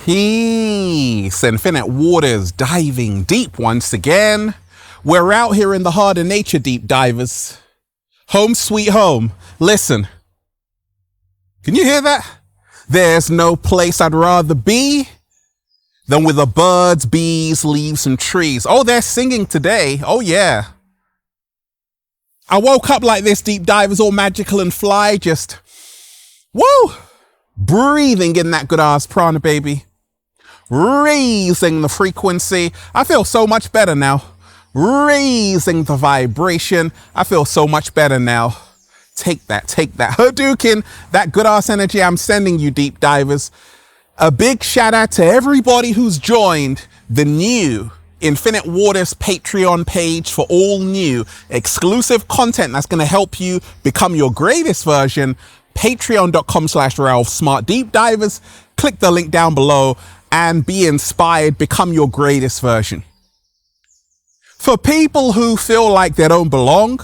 Peace, Infinite Waters diving deep once again. We're out here in the heart of nature, deep divers. Home sweet home. Listen, can you hear that? There's no place I'd rather be than with the birds, bees, leaves, and trees. Oh, they're singing today. Oh, yeah. I woke up like this, deep divers, all magical and fly, just, woo, breathing in that good ass prana, baby. Raising the frequency. I feel so much better now. Raising the vibration. I feel so much better now. Take that. Hadouken, that good ass energy I'm sending you, deep divers. A big shout out to everybody who's joined the new Infinite Waters Patreon page for all new exclusive content that's going to help you become your greatest version. Patreon.com/Ralph Smart. Deep divers, click the link down below and be inspired, become your greatest version. For people who feel like they don't belong,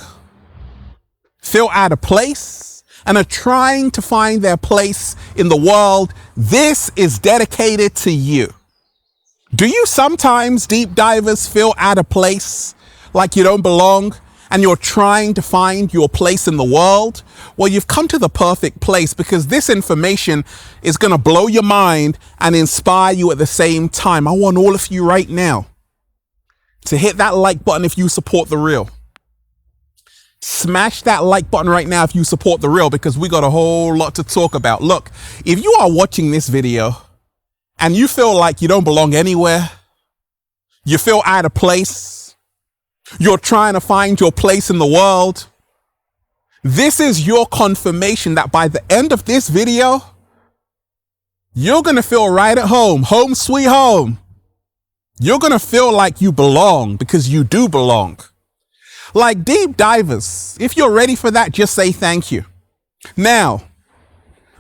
feel out of place, and are trying to find their place in the world, this is dedicated to you. Do you sometimes, deep divers, feel out of place, like you don't belong, and you're trying to find your place in the world? Well, you've come to the perfect place, because this information is going to blow your mind and inspire you at the same time. I want all of you right now to hit that like button if you support the real. Smash that like button right now if you support the real, because we got a whole lot to talk about. Look, if you are watching this video and you feel like you don't belong anywhere, you feel out of place, you're trying to find your place in the world, this is your confirmation that by the end of this video, you're going to feel right at home. Home sweet home. You're going to feel like you belong, because you do belong. Like, deep divers, if you're ready for that, just say thank you. Now,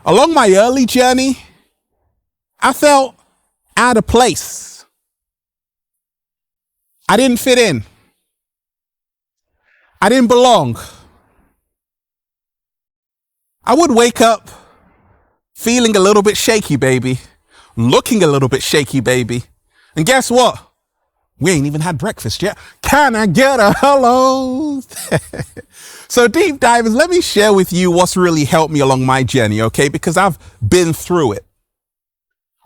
along my early journey, I felt out of place. I didn't fit in. I didn't belong. I would wake up feeling a little bit shaky, baby. Looking a little bit shaky, baby. And guess what? We ain't even had breakfast yet. Can I get a hello? So, deep divers, let me share with you what's really helped me along my journey, okay? Because I've been through it.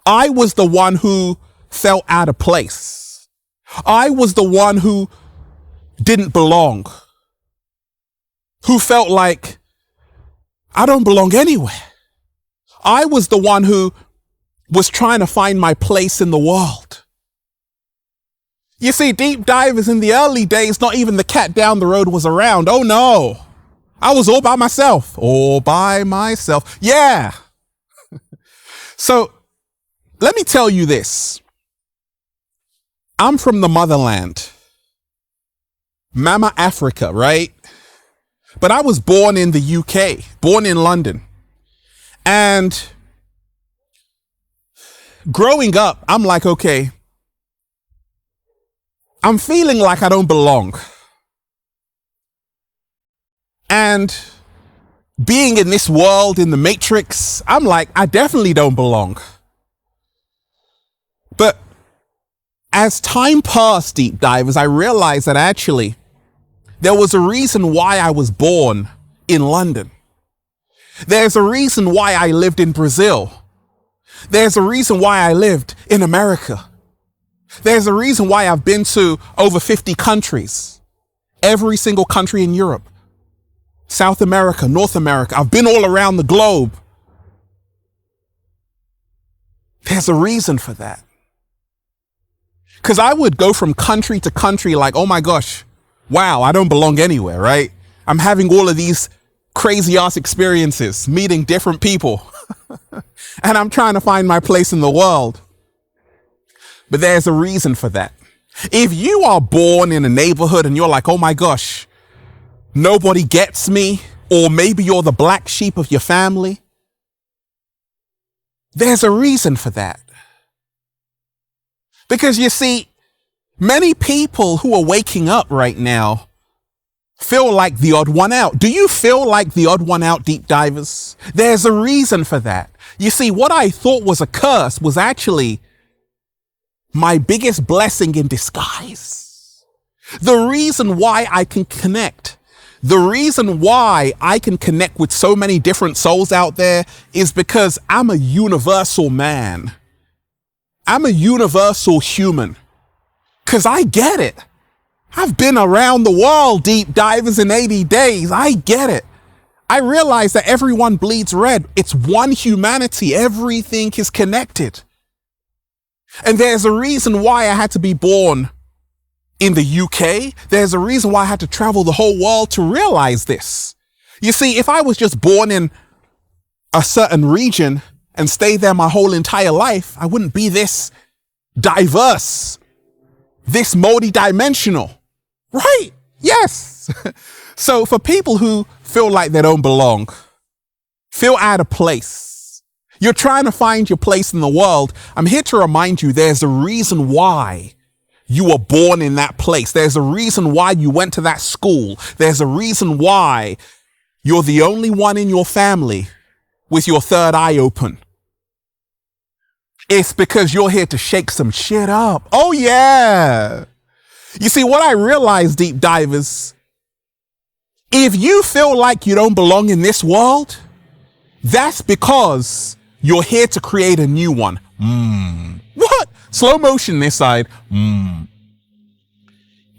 I was the one who felt out of place. I was the one who didn't belong. Who felt like I don't belong anywhere. I was the one who was trying to find my place in the world. You see, deep divers, in the early days, not even the cat down the road was around. Oh no, I was all by myself. All by myself. Yeah. So let me tell you this. I'm from the motherland. Mama Africa, right? But I was born in the UK, born in London. And growing up, I'm like, okay, I'm feeling like I don't belong. And being in this world, in the matrix, I'm like, I definitely don't belong. But as time passed, deep divers, I realized that actually there was a reason why I was born in London. There's a reason why I lived in Brazil. There's a reason why I lived in America. There's a reason why I've been to over 50 countries, every single country in Europe, South America, North America. I've been all around the globe. There's a reason for that. Because I would go from country to country like, oh my gosh, wow, I don't belong anywhere, right? I'm having all of these crazy ass experiences, meeting different people, and I'm trying to find my place in the world. But there's a reason for that. If you are born in a neighborhood and you're like, oh my gosh, nobody gets me, or maybe you're the black sheep of your family, there's a reason for that. Because you see, many people who are waking up right now feel like the odd one out. Do you feel like the odd one out, deep divers? There's a reason for that. You see, what I thought was a curse was actually my biggest blessing in disguise. The reason why I can connect, the reason why I can connect with so many different souls out there is because I'm a universal man. I'm a universal human. Because I get it. I've been around the world, deep divers, in 80 days. I get it. I realize that everyone bleeds red. It's one humanity. Everything is connected. And there's a reason why I had to be born in the UK. There's a reason why I had to travel the whole world to realize this. You see, if I was just born in a certain region and stayed there my whole entire life, I wouldn't be this diverse, this multi-dimensional, right? Yes. So for people who feel like they don't belong, feel out of place, you're trying to find your place in the world, I'm here to remind you there's a reason why you were born in that place. There's a reason why you went to that school. There's a reason why you're the only one in your family with your third eye open. It's because you're here to shake some shit up. Oh yeah. You see, what I realized, deep divers, if you feel like you don't belong in this world, that's because you're here to create a new one. What? Slow motion this side.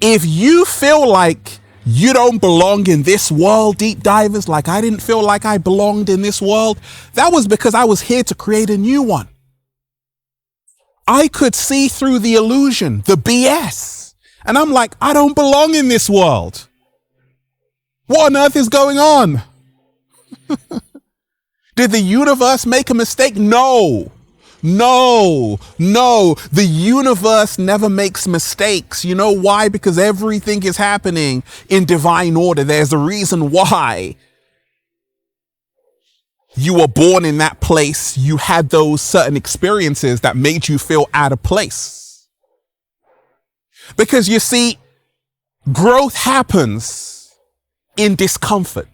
If you feel like you don't belong in this world, deep divers, like I didn't feel like I belonged in this world, that was because I was here to create a new one. I could see through the illusion, the BS. And I'm like, I don't belong in this world. What on earth is going on? Did the universe make a mistake? No. The universe never makes mistakes. You know why? Because everything is happening in divine order. There's a reason why you were born in that place. You had those certain experiences that made you feel out of place. Because you see, growth happens in discomfort.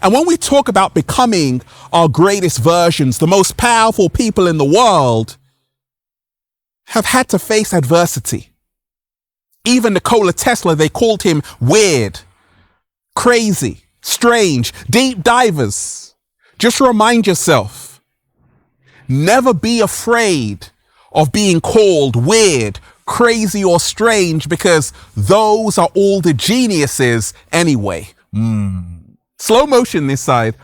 And when we talk about becoming our greatest versions, the most powerful people in the world have had to face adversity. Even Nikola Tesla, they called him weird, crazy, strange, deep divers. Just remind yourself, never be afraid of being called weird, crazy, or strange, because those are all the geniuses anyway. Slow motion this side.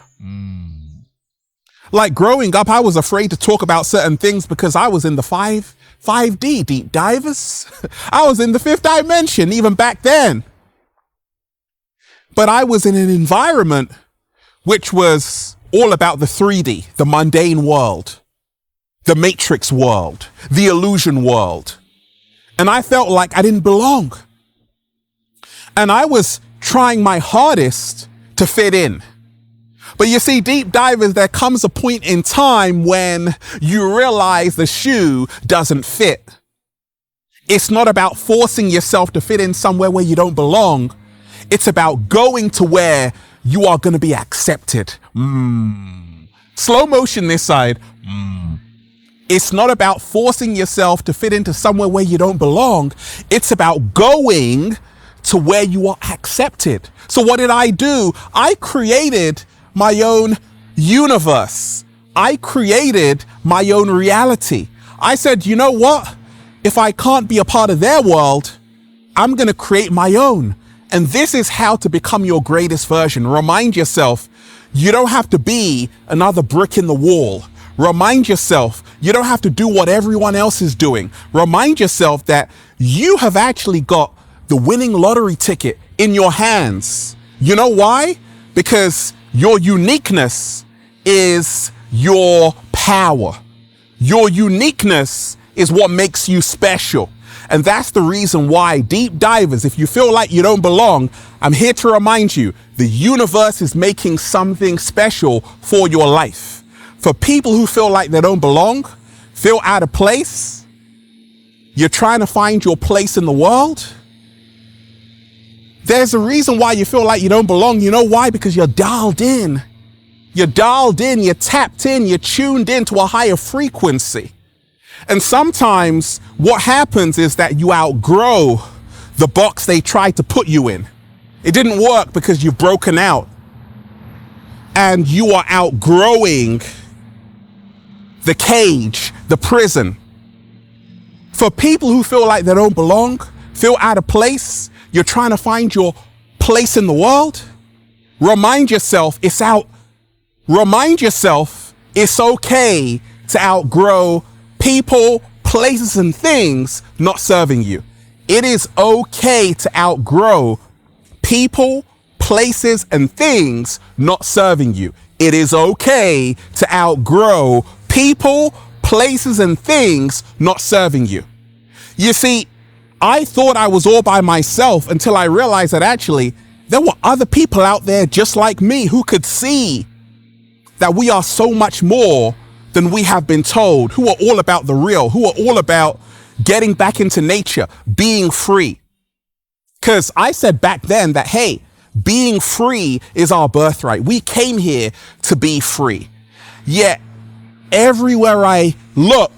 Like growing up, I was afraid to talk about certain things because I was in the 5D, deep divers. I was in the fifth dimension even back then. But I was in an environment which was all about the 3D, the mundane world, the matrix world, the illusion world. And I felt like I didn't belong. And I was trying my hardest to fit in. But you see, deep divers, there comes a point in time when you realize the shoe doesn't fit. It's not about forcing yourself to fit in somewhere where you don't belong. It's about going to where you are going to be accepted. Slow motion this side. It's not about forcing yourself to fit into somewhere where you don't belong. It's about going to where you are accepted. So what did I do? I created my own universe. I created my own reality. I said, you know what? If I can't be a part of their world, I'm going to create my own. And this is how to become your greatest version. Remind yourself, you don't have to be another brick in the wall. Remind yourself, you don't have to do what everyone else is doing. Remind yourself that you have actually got the winning lottery ticket in your hands. You know why? Because your uniqueness is your power. Your uniqueness is what makes you special. And that's the reason why, deep divers, if you feel like you don't belong, I'm here to remind you, the universe is making something special for your life. For people who feel like they don't belong, feel out of place, you're trying to find your place in the world, there's a reason why you feel like you don't belong. You know why? Because you're dialed in You're dialed in, you're tapped in, you're tuned into a higher frequency. And sometimes what happens is that you outgrow the box they tried to put you in. It didn't work because you've broken out. And you are outgrowing the cage, the prison. For people who feel like they don't belong, feel out of place, you're trying to find your place in the world, remind yourself it's okay to outgrow people, places, and things not serving you. It is okay to outgrow people, places, and things not serving you. It is okay to outgrow people, places, and things not serving you. You see, I thought I was all by myself until I realized that actually there were other people out there just like me who could see that we are so much more than we have been told, who are all about the real, who are all about getting back into nature, being free. Because I said back then that, hey, being free is our birthright. We came here to be free. Yet everywhere I look,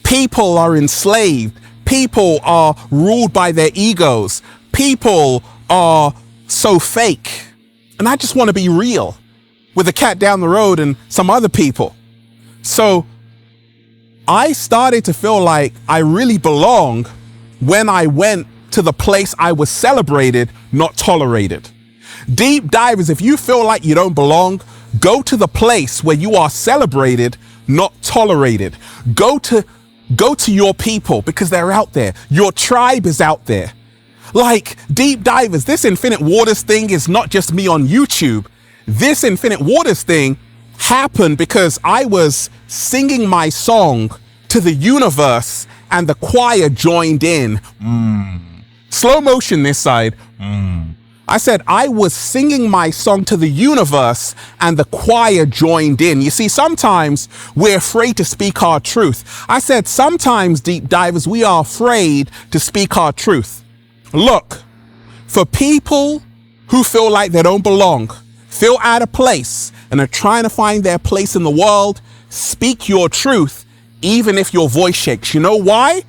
people are enslaved. People are ruled by their egos. People are so fake. And I just want to be real with the cat down the road and some other people. So I started to feel like I really belong when I went to the place I was celebrated, not tolerated. Deep divers, if you feel like you don't belong, go to the place where you are celebrated, not tolerated. Go to your people because they're out there. Your tribe is out there. Like deep divers, this Infinite Waters thing is not just me on YouTube. This Infinite Waters thing happened because I was singing my song to the universe and the choir joined in. Slow motion this side. I said I was singing my song to the universe and the choir joined in. You see, sometimes we're afraid to speak our truth. I said sometimes, deep divers, we are afraid to speak our truth. Look, for people who feel like they don't belong, feel out of place, and are trying to find their place in the world, speak your truth, even if your voice shakes. You know why?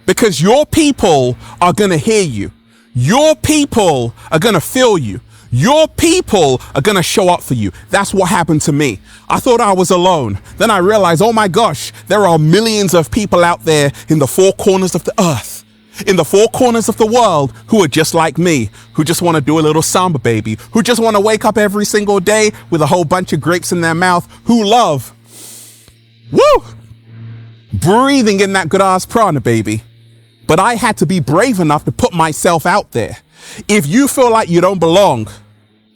Because your people are going to hear you. Your people are going to feel you. Your people are going to show up for you. That's what happened to me. I thought I was alone. Then I realized, oh my gosh, there are millions of people out there in the four corners of the earth, in the four corners of the world, who are just like me, who just want to do a little samba baby, who just want to wake up every single day with a whole bunch of grapes in their mouth, who love, breathing in that good ass prana, baby. But I had to be brave enough to put myself out there. If you feel like you don't belong,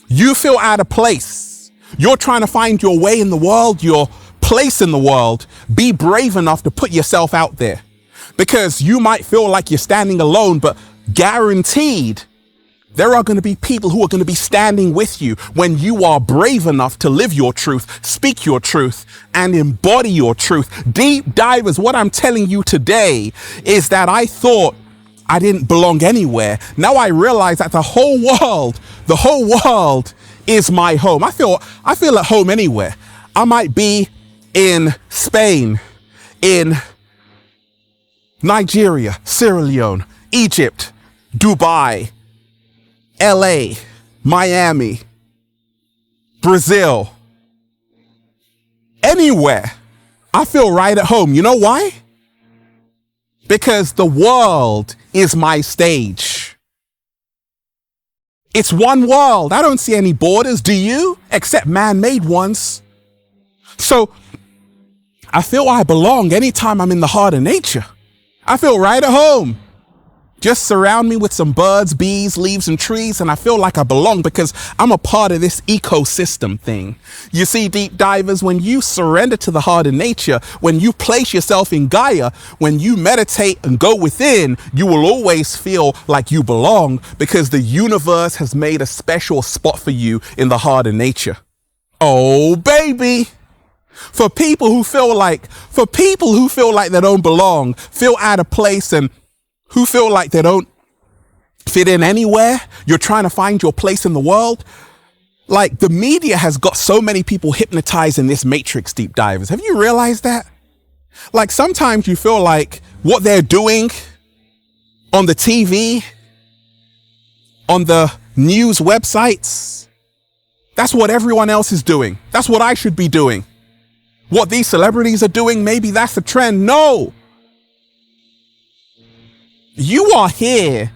you feel out of place, you're trying to find your way in the world, your place in the world, be brave enough to put yourself out there. Because you might feel like you're standing alone, but guaranteed there are going to be people who are going to be standing with you when you are brave enough to live your truth, speak your truth, and embody your truth. Deep divers, what I'm telling you today is that I thought I didn't belong anywhere. Now I realize that the whole world is my home. I feel at home anywhere. I might be in Spain, in Nigeria, Sierra Leone, Egypt, Dubai, LA, Miami, Brazil, anywhere. I feel right at home. You know why? Because the world is my stage. It's one world. I don't see any borders, do you? Except man-made ones. So I feel I belong anytime I'm in the heart of nature. I feel right at home. Just surround me with some birds, bees, leaves, and trees, and I feel like I belong because I'm a part of this ecosystem thing. You see, deep divers, when you surrender to the heart of nature, when you place yourself in Gaia, when you meditate and go within, you will always feel like you belong because the universe has made a special spot for you in the heart of nature. Oh, baby. For people who feel like they don't belong, feel out of place, and who feel like they don't fit in anywhere, you're trying to find your place in the world, Like, the media has got so many people hypnotized in this matrix, deep divers. Have you realized that? Like, sometimes you feel like what they're doing on the TV, on the news websites, that's what everyone else is doing. That's what I should be doing. What these celebrities are doing, maybe that's the trend. No. You are here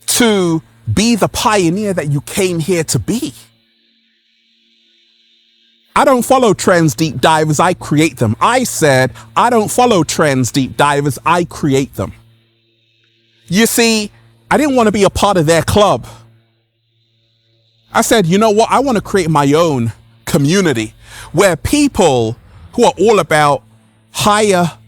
to be the pioneer that you came here to be. I don't follow trends, deep divers. I create them. I said, I don't follow trends, deep divers. I create them. You see, I didn't want to be a part of their club. I said, you know what? I want to create my own community where people who are all about higher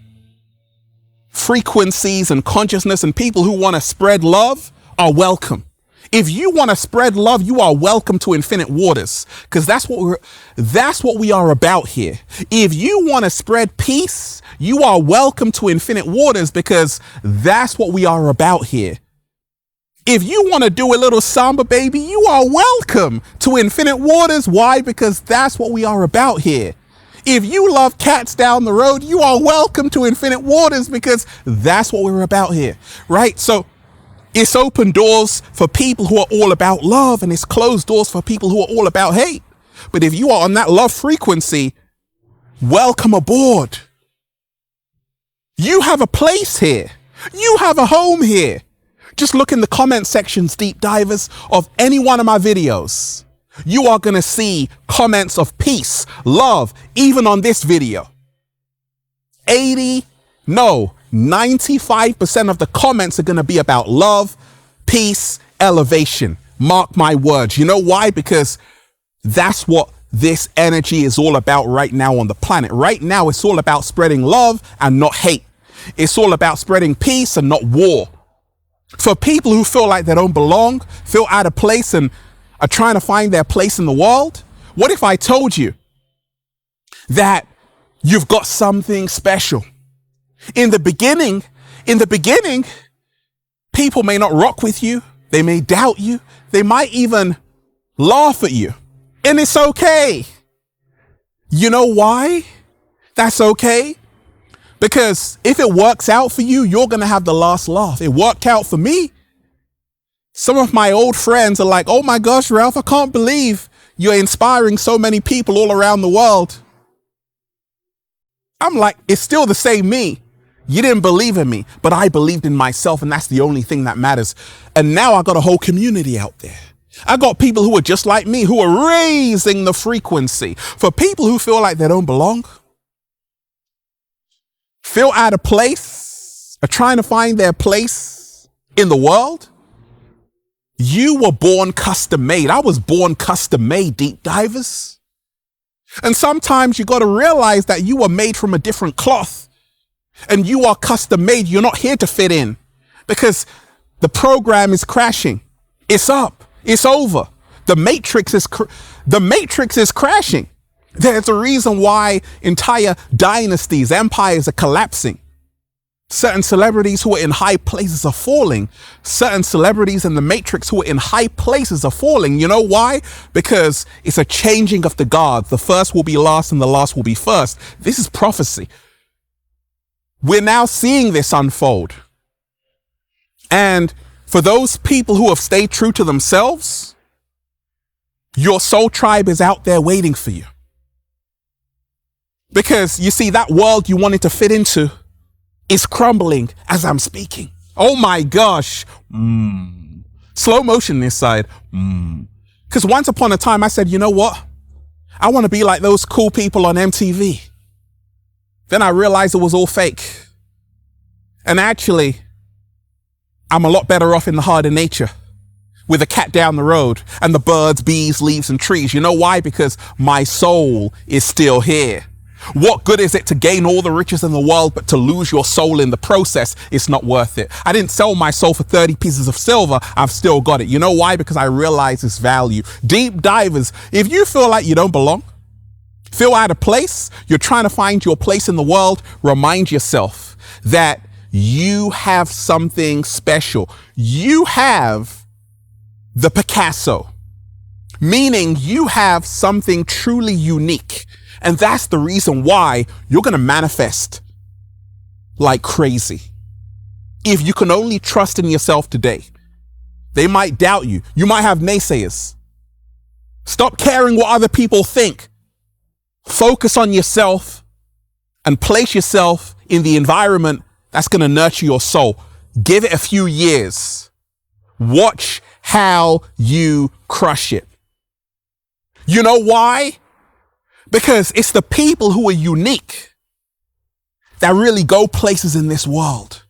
frequencies and consciousness and people who want to spread love are welcome. If you want to spread love, you are welcome to Infinite Waters, because that's what we are about here. If you want to spread peace, you are welcome to Infinite Waters, because that's what we are about here. If you want to do a little samba, baby, you are welcome to Infinite Waters. Why? Because that's what we are about here. If you love cats down the road, you are welcome to Infinite Waters, because that's what we're about here, right? So it's open doors for people who are all about love, and it's closed doors for people who are all about hate. But if you are on that love frequency, welcome aboard. You have a place here. You have a home here. Just look in the comment sections, deep divers, of any one of my videos. You are going to see comments of peace, love, even on this video. 95% of the comments are going to be about love, peace, elevation. Mark my words. You know why? Because that's what this energy is all about right now on the planet. Right now, it's all about spreading love and not hate. It's all about spreading peace and not war. For people who feel like they don't belong, feel out of place, and are trying to find their place in the world, what if I told you that you've got something special? In the beginning, people may not rock with you. They may doubt you. They might even laugh at you. And it's okay. You know why that's okay? Because if it works out for you, you're going to have the last laugh. It worked out for me. Some of my old friends are like, oh my gosh, Ralph, I can't believe you're inspiring so many people all around the world. I'm like, it's still the same me. You didn't believe in me, but I believed in myself, and that's the only thing that matters. And now I got a whole community out there. I got people who are just like me, who are raising the frequency. For people who feel like they don't belong, feel out of place, are trying to find their place in the world, you were born custom made. I was born custom made, deep divers. And sometimes you got to realize that you were made from a different cloth. And you are custom made. You're not here to fit in, because the program is crashing. It's up. It's over. The matrix is crashing. There's a reason why entire dynasties, empires are collapsing. Certain celebrities who are in high places are falling. Certain celebrities in the matrix who are in high places are falling. You know why? Because it's a changing of the guard. The first will be last and the last will be first. This is prophecy. We're now seeing this unfold. And for those people who have stayed true to themselves, your soul tribe is out there waiting for you. Because you see, that world you wanted to fit into is crumbling as I'm speaking. Oh my gosh. Slow motion this side. Because once upon a time I said, you know what? I want to be like those cool people on MTV. Then I realized it was all fake. And actually, I'm a lot better off in the heart of nature, with a cat down the road and the birds, bees, leaves, and trees. You know why? Because my soul is still here. What good is it to gain all the riches in the world, but to lose your soul in the process? It's not worth it. I didn't sell my soul for 30 pieces of silver. I've still got it. You know why? Because I realize its value. Deep divers, if you feel like you don't belong, feel out of place, you're trying to find your place in the world, remind yourself that you have something special. You have the Picasso. meaning you have something truly unique. And that's the reason why you're going to manifest like crazy. If you can only trust in yourself today, they might doubt you. You might have naysayers. Stop caring what other people think. Focus on yourself and place yourself in the environment that's going to nurture your soul. Give it a few years. Watch how you crush it. You know why? Because it's the people who are unique that really go places in this world.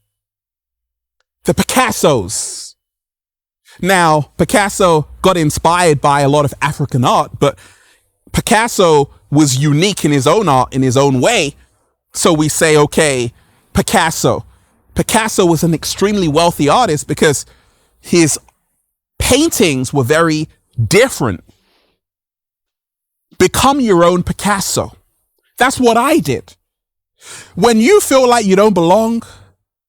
The Picassos. Now, Picasso got inspired by a lot of African art, but Picasso was unique in his own art, in his own way. So we say, okay, Picasso. Picasso was an extremely wealthy artist because his paintings were very different. Become your own Picasso. That's what I did. When you feel like you don't belong,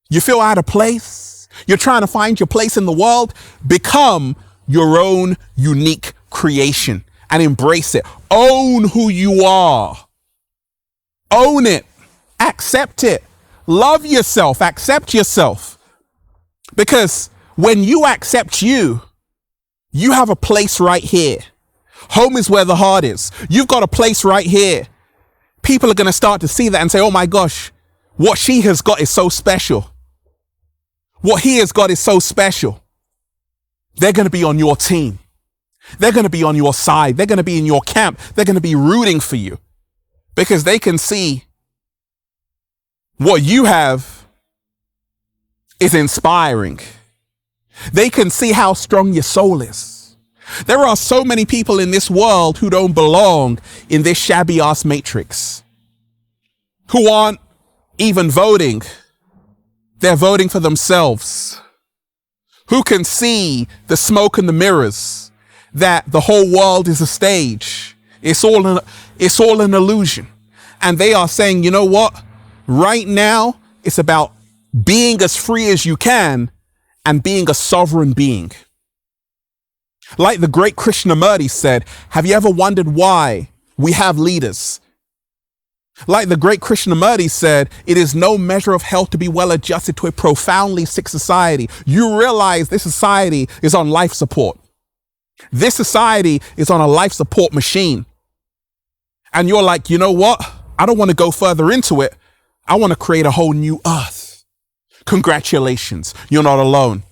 you feel out of place, you're trying to find your place in the world, become your own unique creation and embrace it. Own who you are. Own it. Accept it. Love yourself. Accept yourself. Because when you accept you, you have a place right here. Home is where the heart is. You've got a place right here. People are going to start to see that and say, oh my gosh, what she has got is so special. What he has got is so special. They're going to be on your team. They're going to be on your side. They're going to be in your camp. They're going to be rooting for you because they can see what you have is inspiring. They can see how strong your soul is. There are so many people in this world who don't belong in this shabby ass matrix, who aren't even voting. They're voting for themselves, who can see the smoke and the mirrors, that the whole world is a stage. It's all an illusion. And they are saying, you know what? Right now, it's about being as free as you can and being a sovereign being. Like the great Krishnamurti said, have you ever wondered why we have leaders? Like the great Krishnamurti said, it is no measure of health to be well adjusted to a profoundly sick society. You realize this society is on life support. This society is on a life support machine. And you're like, you know what? I don't want to go further into it. I want to create a whole new earth. Congratulations. You're not alone.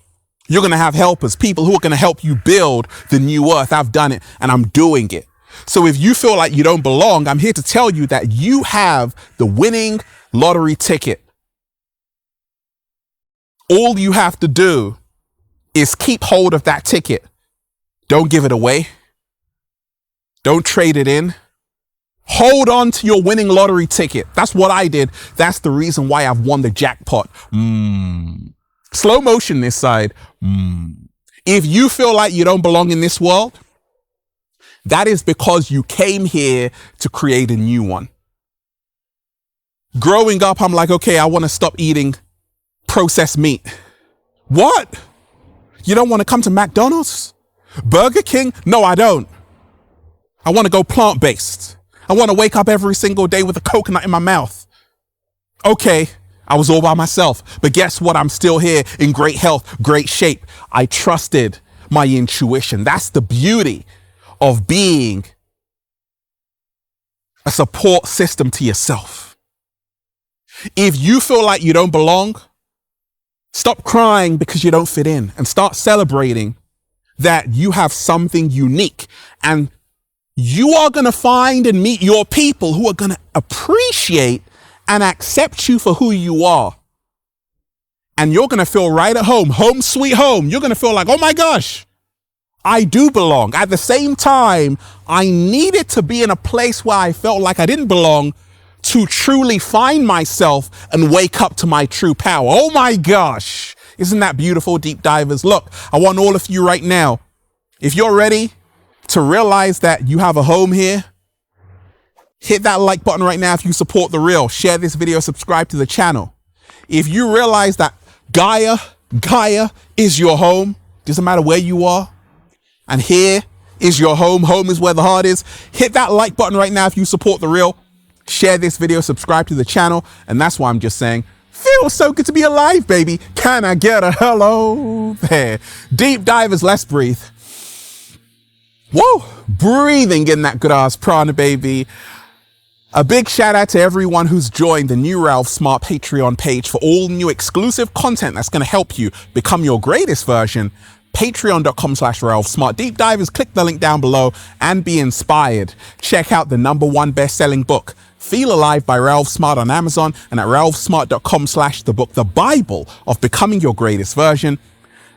You're going to have helpers, people who are going to help you build the new earth. I've done it and I'm doing it. So if you feel like you don't belong, I'm here to tell you that you have the winning lottery ticket. All you have to do is keep hold of that ticket. Don't give it away. Don't trade it in. Hold on to your winning lottery ticket. That's what I did. That's the reason why I've won the jackpot. Slow motion this side. If you feel like you don't belong in this world, that is because you came here to create a new one. Growing up, I'm like, okay, I want to stop eating processed meat. What? You don't want to come to McDonald's? Burger King? No, I don't. I want to go plant-based. I want to wake up every single day with a coconut in my mouth. Okay, I was all by myself. But guess what? I'm still here in great health, great shape. I trusted my intuition. That's the beauty of being a support system to yourself. If you feel like you don't belong, stop crying because you don't fit in and start celebrating that you have something unique, and you are going to find and meet your people who are going to appreciate and accept you for who you are. And you're going to feel right at home, home sweet home. You're going to feel like, oh my gosh, I do belong. At the same time, I needed to be in a place where I felt like I didn't belong to truly find myself and wake up to my true power. Oh my gosh. Isn't that beautiful, deep divers? Look, I want all of you right now, if you're ready to realize that you have a home here, hit that like button right now if you support The Real. Share this video, subscribe to the channel. If you realize that Gaia is your home, doesn't matter where you are, and here is your home. Home is where the heart is. Hit that like button right now if you support The Real. Share this video, subscribe to the channel. And that's why I'm just saying, feels so good to be alive, baby. Can I get a hello there? Deep divers, let's breathe. Whoa, breathing in that good ass prana, baby. A big shout out to everyone who's joined the new Ralph Smart Patreon page for all new exclusive content that's going to help you become your greatest version. Patreon.com/Ralph Smart. Deep divers, click the link down below and be inspired. Check out the #1 best-selling book, Feel Alive by Ralph Smart on Amazon, and at ralphsmart.com/the book, the Bible of becoming your greatest version.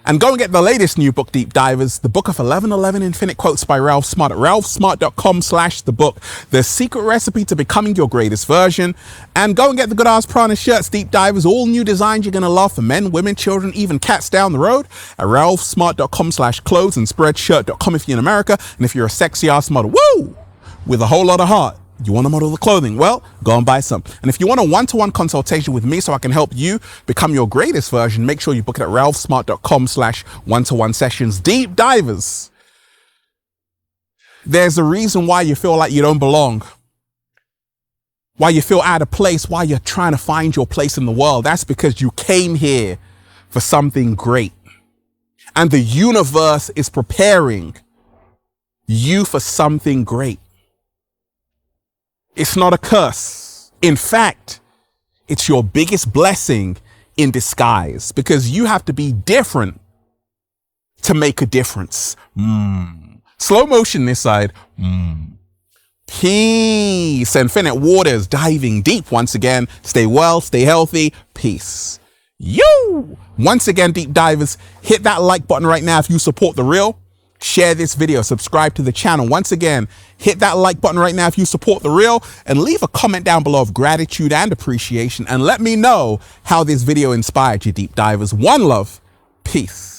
And go and get the latest new book, Deep Divers, the Book of 1111 Infinite Quotes by Ralph Smart at ralphsmart.com/the book, the secret recipe to becoming your greatest version. And go and get the Good Ass Prana shirts, Deep Divers, all new designs you're going to love for men, women, children, even cats down the road at ralphsmart.com/clothes and spreadshirt.com if you're in America. And if you're a sexy ass model, woo, with a whole lot of heart, you want to model the clothing? Well, go and buy some. And if you want a one-to-one consultation with me so I can help you become your greatest version, make sure you book it at ralphsmart.com/one-to-one sessions. Deep divers, there's a reason why you feel like you don't belong, why you feel out of place, why you're trying to find your place in the world. That's because you came here for something great. And the universe is preparing you for something great. It's not a curse. In fact, it's your biggest blessing in disguise, because you have to be different to make a difference. Slow motion this side. Peace. Infinite waters diving deep once again. Stay well, stay healthy. Peace. You. Once again, deep divers, hit that like button right now if you support The Real. Share this video, subscribe to the channel. Once again, hit that like button right now if you support The Real, and leave a comment down below of gratitude and appreciation, and let me know how this video inspired you, deep divers. One love. Peace.